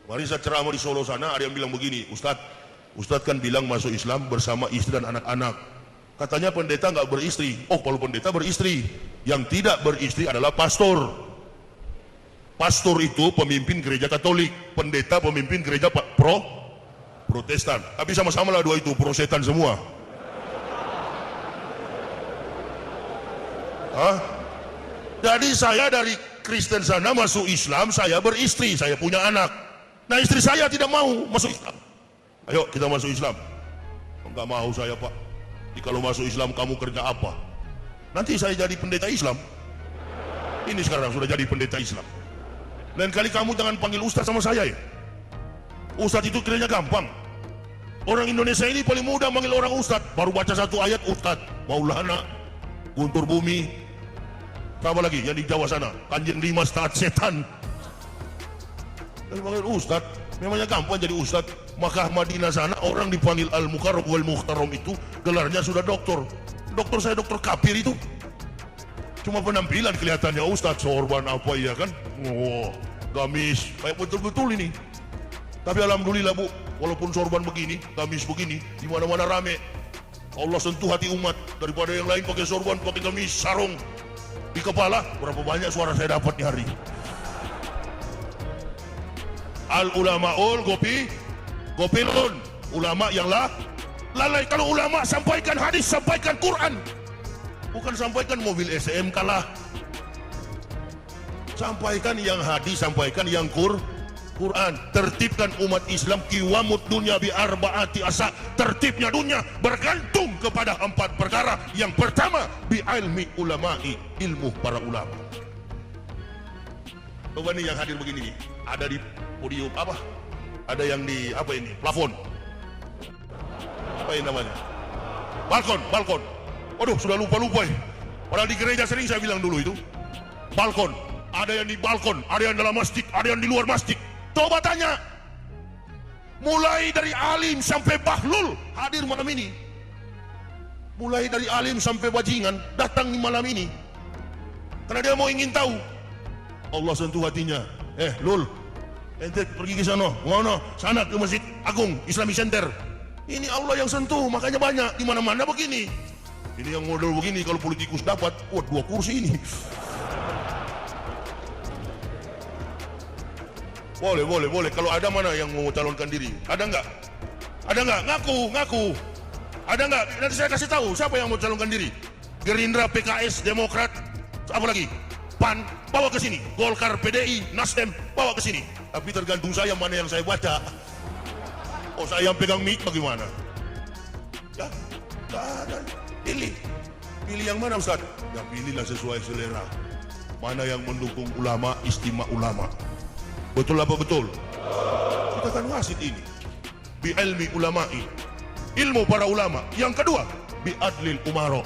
Kemarin saya ceramah di Solo sana, ada yang bilang begini, Ustadz kan bilang masuk Islam bersama istri dan anak-anak. Katanya pendeta nggak beristri. Oh, kalau pendeta beristri, yang tidak beristri adalah pastor. Pastor itu pemimpin gereja Katolik, pendeta pemimpin gereja Protestan. Tapi sama-sama lah dua itu pro-setan semua. Hah? Jadi saya dari Kristen sana masuk Islam, saya beristri, saya punya anak. Nah, istri saya tidak mau masuk Islam. Ayo kita masuk Islam. Enggak mau saya, Pak. Jadi kalau masuk Islam kamu kerja apa? Nanti saya jadi pendeta Islam. Ini sekarang sudah jadi pendeta Islam. Lain kali kamu jangan panggil Ustadz sama saya ya. Ustadz itu kiranya gampang. Orang Indonesia ini paling mudah manggil orang Ustadz. Baru baca satu ayat Ustadz. Maulana, Guntur Bumi. Apa lagi yang di Jawa sana? Kanjeng Dimas taat setan. Lalu panggil Ustadz. Memangnya gampang jadi Ustadz. Makkah Madinah sana orang dipanggil Al-Mukarram wal Muhtaram itu gelarnya sudah doktor. Dokter saya dokter kafir itu. Cuma penampilan kelihatannya Ustadz, sorban apa ya kan? Oh, gamis, kayak betul-betul ini. Tapi alhamdulillah Bu, walaupun sorban begini, gamis begini, di mana-mana rame. Allah sentuh hati umat daripada yang lain pakai sorban, pakai gamis, sarung di kepala. Berapa banyak suara saya dapat di hari. Al ulamaul gopilun, ulama yang lalai. Kalau ulama sampaikan hadis, sampaikan Quran. Bukan sampaikan mobil SMK lah. Sampaikan yang hadis, sampaikan yang Quran. Tertibkan umat Islam kiwamut dunia bi arbaati asa. Tertibnya dunia bergantung kepada 4 perkara. Yang pertama bi ilmi ulama'i, ilmu para ulama. Coba nih yang hadir begini nih, ada di podium apa? Ada yang di apa ini? Plafon. Apa ini namanya? Balkon. Waduh, sudah lupa ya. Padahal di gereja sering saya bilang dulu itu. Balkon. Ada yang di balkon, ada yang dalam masjid, ada yang di luar masjid. Coba tanya. Mulai dari alim sampai bahlul hadir malam ini. Mulai dari alim sampai bajingan datang di malam ini. Karena dia mau ingin tahu. Allah sentuh hatinya. Lul, ente pergi ke sana. Mana? Sana ke Masjid Agung Islamic Center. Ini Allah yang sentuh, makanya banyak di mana-mana begini. Ini yang model begini kalau politikus dapat, 2 kursi ini. Boleh. Kalau ada mana yang mau calonkan diri? Ada nggak? Ngaku. Ada nggak? Nanti saya kasih tahu siapa yang mau calonkan diri. Gerindra, PKS, Demokrat, apa lagi? PAN, bawa ke sini. Golkar, PDI, Nasdem, bawa ke sini. Tapi tergantung saya mana yang saya baca. Oh, saya yang pegang mic bagaimana? Ya, nggak ada. Pilih yang mana Ustaz? Ya pilihlah sesuai selera. Mana yang mendukung ulama, istimewa ulama. Betul apa betul? Kita kan wasit ini. Bi ilmi ulama'i, ilmu para ulama. Yang kedua, bi adlil umaro,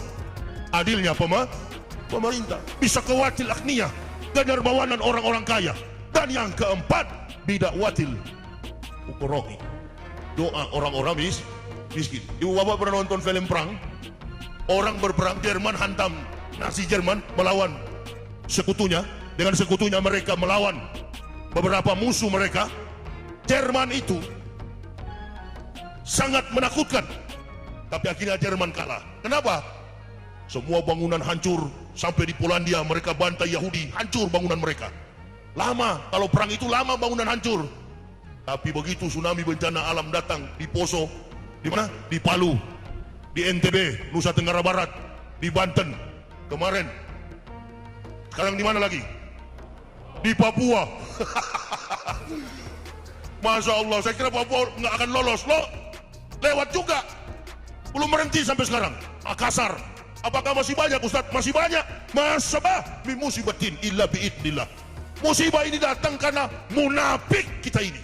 adilnya pemerintah. Bisa kewatil akniyah, kedarmawanan orang-orang kaya. Dan yang keempat, bidakwatil ukuroi, doa orang-orang miskin. Ibu bapak pernah nonton film perang? Orang berperang, Jerman hantam Nazi Jerman melawan sekutunya. Dengan sekutunya mereka melawan beberapa musuh mereka. Jerman itu sangat menakutkan. Tapi akhirnya Jerman kalah. Kenapa? Semua bangunan hancur. Sampai di Polandia mereka bantai Yahudi, hancur bangunan mereka. Lama, kalau perang itu lama bangunan hancur. Tapi begitu tsunami bencana alam datang di Poso, di mana? Di Palu, di NTB, Nusa Tenggara Barat, di Banten kemarin. Sekarang di mana lagi? Di Papua. Masya Allah, saya kira Papua nggak akan lolos. Lewat juga. Belum berhenti sampai sekarang. Makassar. Apakah masih banyak Ustaz? Masih banyak. Masabah min musibatin illa biidnillah. Musibah ini datang karena munafik kita ini.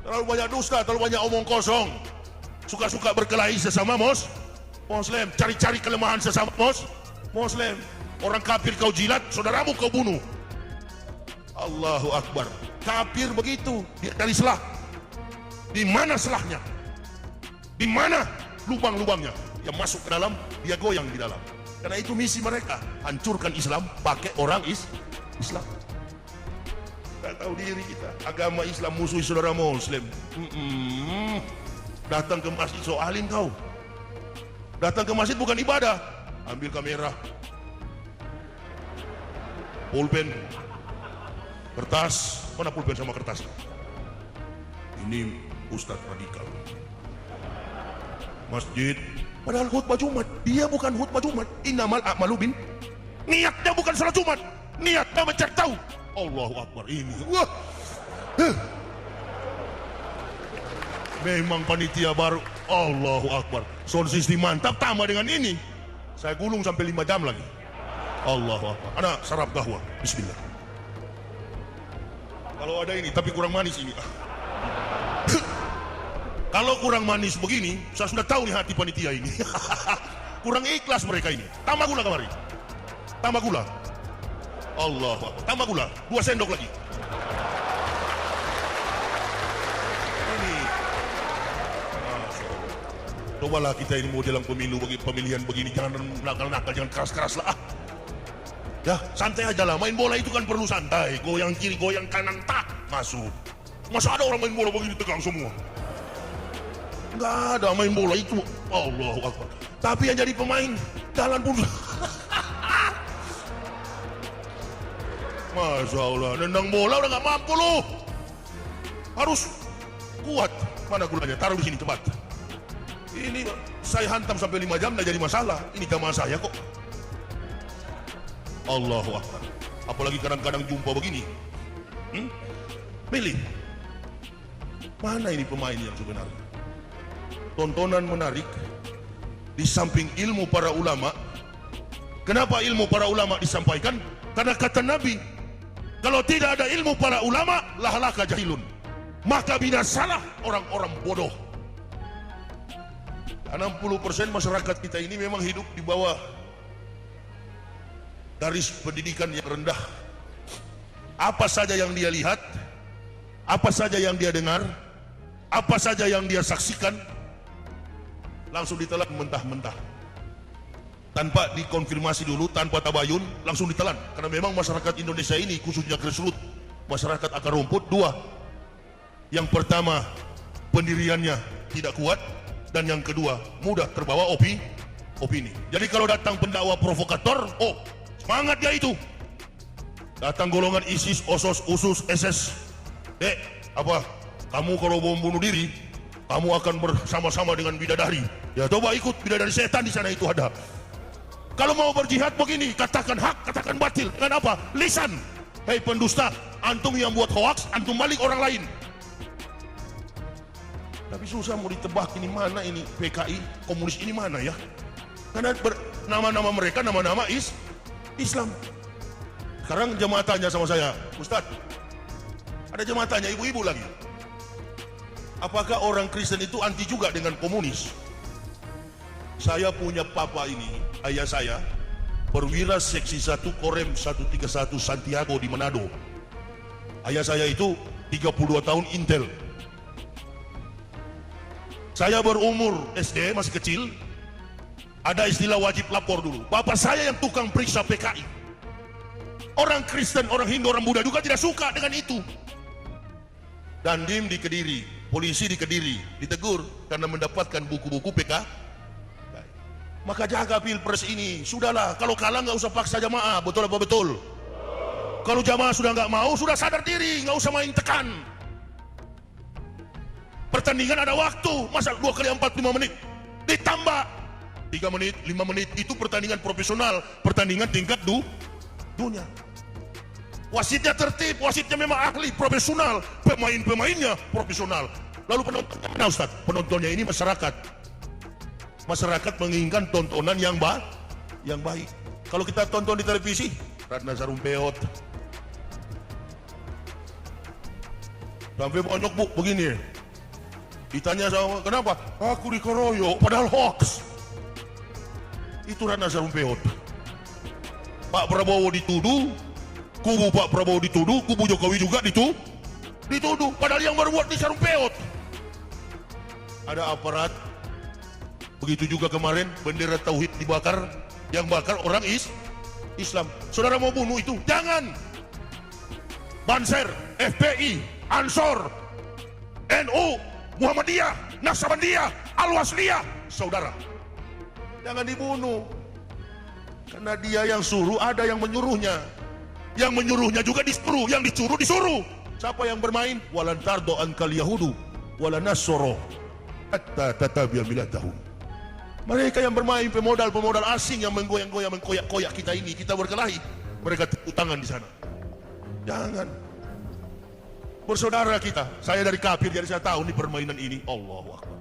Terlalu banyak dusta, terlalu banyak omong kosong. Suka-suka berkelahi sesama Muslim, cari-cari kelemahan sesama Muslim. Orang kafir kau jilat, saudaramu kau bunuh. Allahu Akbar. Kafir begitu, dia dari selah. Di mana selahnya? Di mana lubang-lubangnya? Yang masuk ke dalam, dia goyang di dalam. Karena itu misi mereka, hancurkan Islam pakai orang Islam. tak tahu diri kita. Agama Islam musuh saudara Muslim. Datang ke masjid so alim kau. Datang ke masjid bukan ibadah. Ambil kamera, pulpen, kertas. Mana pulpen sama kertas? Ini Ustadz radikal. Masjid. Padahal khutbah Jumat. Dia bukan khutbah Jumat. Innamal a'malu bin. Niatnya bukan salat Jumat. Niatnya mencari tahu. Allahu Akbar ini. Wah. Memang panitia baru. Allahu Akbar. Sound system mantap, tambah dengan ini. Saya gulung sampai 5 jam lagi. Allahu Akbar. Anak sarap kahwa. Bismillah. Kalau ada ini, tapi kurang manis ini. Kalau kurang manis begini, saya sudah tahu nih hati panitia ini. Kurang ikhlas mereka ini. Tambah gula kemari. Tambah gula. Allahu Akbar. Tambah gula. 2 sendok lagi. Cobalah kita ini mau dalam pemilu, bagi pemilihan begini, jangan nakal-nakal, jangan keras-keras lah. Ya, santai aja lah. Main bola itu kan perlu santai. Goyang kiri, goyang kanan, tak masuk. Masa ada orang main bola begini tegang semua? Enggak ada main bola itu. Allahu Akbar. Tapi yang jadi pemain, jalan pun. Masya Allah, nendang bola udah gak mampu loh. Harus kuat. Mana gulanya? Taruh di sini cepat. Ini saya hantam sampai 5 jam, tidak jadi masalah. Ini jamaah saya kok. Allahu Akbar. Apalagi kadang-kadang jumpa begini. Milih. Mana ini pemain yang sebenarnya? Tontonan menarik. Di samping ilmu para ulama. Kenapa ilmu para ulama disampaikan? Karena kata Nabi, kalau tidak ada ilmu para ulama, lahalaka jahilun. Maka binasalah orang-orang bodoh. 60% masyarakat kita ini memang hidup di bawah garis pendidikan yang rendah. Apa saja yang dia lihat, apa saja yang dia dengar, apa saja yang dia saksikan, langsung ditelan mentah-mentah. Tanpa dikonfirmasi dulu, tanpa tabayun, langsung ditelan. Karena memang masyarakat Indonesia ini, khususnya grassroots, masyarakat akar rumput, 2. Yang pertama, pendiriannya tidak kuat. Dan yang kedua, mudah terbawa opini. Jadi kalau datang pendakwa provokator, oh semangat dia itu. Datang golongan ISIS, OSOS, USUS, SS. Dek, apa? Kamu kalau mau bunuh diri, kamu akan bersama-sama dengan bidadari. Ya coba ikut bidadari setan di sana itu ada. Kalau mau berjihad begini, katakan hak, katakan batil. Dengan apa? Lisan. Hei pendusta, antum yang buat hoax, antum balik orang lain. Tapi susah mau ditebak ini mana ini PKI, komunis ini mana ya? Karena nama-nama mereka nama-nama Islam. Sekarang jemaah tanya sama saya, Ustadz, ada jemaah tanya ibu-ibu lagi. Apakah orang Kristen itu anti juga dengan komunis? Saya punya papa ini, ayah saya, perwira seksi 1 Korem 131 Santiago di Manado. Ayah saya itu 32 tahun Intel. Saya berumur SD, masih kecil. Ada istilah wajib lapor dulu. Bapak saya yang tukang periksa PKI. Orang Kristen, orang Hindu, orang Buddha juga tidak suka dengan itu. Dandim di Kediri, polisi di Kediri, ditegur karena mendapatkan buku-buku PKI. Maka jaga pilpres ini. Sudahlah, kalau kalah nggak usah paksa jamaah. Betul apa betul? Kalau jamaah sudah nggak mau, sudah sadar diri, nggak usah main tekan. Pertandingan ada waktu, masa 2 kali 45 menit ditambah 3 menit, 5 menit. Itu pertandingan profesional, pertandingan tingkat dunia. Wasitnya tertib, wasitnya memang ahli, profesional, pemain-pemainnya profesional. Lalu penontonnya mana Ustaz? Penontonnya ini masyarakat. Masyarakat menginginkan tontonan yang baik. Kalau kita tonton di televisi, Ratna Sarumpayat, sampai banyak bu begini. Ditanya sama, kenapa? Aku dikeroyok, padahal hoax. Itu Ratna Sarumpayat. Pak Prabowo dituduh, kubu Pak Prabowo dituduh, kubu Jokowi juga dituduh. Padahal yang berbuat di Sarumpayat. Ada aparat. Begitu juga kemarin bendera tauhid dibakar, yang bakar orang Islam. Saudara mau bunuh itu, jangan. Banser, FPI, Ansor, NU, Muhammadiyah, Naksabandiyah, Al-Wasliyah, saudara, jangan dibunuh. Karena dia yang suruh, ada yang menyuruhnya. Yang menyuruhnya juga disuruh, yang disuruh disuruh. Siapa yang bermain? Walan tardo ankal yahudu wala nasoro hatta tatabi'a millatahum. Mereka yang bermain pemodal-pemodal asing yang menggoyang-goyang, mengkoyak-koyak kita ini, kita berkelahi, mereka tepuk tangan di sana. Jangan. Bersaudara kita, saya dari kafir, jadi saya tahu nih permainan ini. Allahu Akbar.